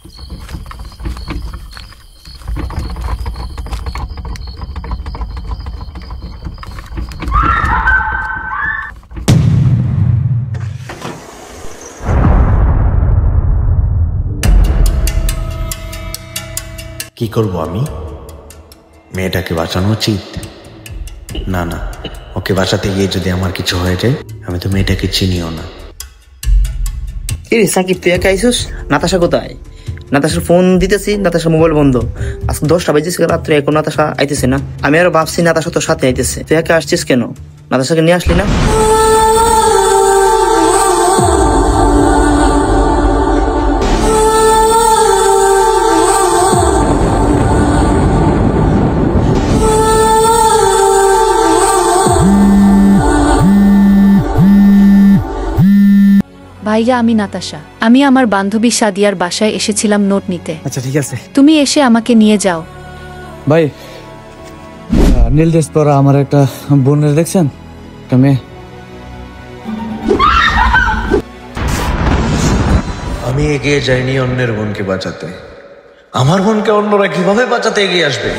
কি করব আমি? মেয়েটাকে বাঁচানো উচিত? না না, ওকে বাঁচাতে গিয়ে যদি আমার কিছু হয়ে যায়, আমি তো মেয়েটাকে চিনিও না। সাকিব, তুই একা আইসুস? নাতাশা কোথায়? নাতাশার ফোন দিতেছি, নাতাশার মোবাইল বন্ধ। আজকে 10টা বাজেছে রাত্রে, এখন নাতাশা আইতেছে না। আমি আরো ভাবছি নাতাশা তোর সাথে আইতেছে। তুই একা আসছিস কেন? নাতাশাকে নিয়ে আসলি না? ভাইয়া, আমি নাতাশা। আমি আমার বান্ধবী সাদিয়ার বাসায় এসেছিলাম নোট নিতে। আচ্ছা ঠিক আছে, তুমি এসে আমাকে নিয়ে যাও। ভাই নীল ড্রেস পরা আমার একটা বোনের দেখছেন? একটা মেয়ে। আমি এগিয়ে যাইনি অন্যের বোনকে বাঁচাতে, আমার বোনকে অন্যরা কিভাবে বাঁচাতে এগিয়ে আসবে?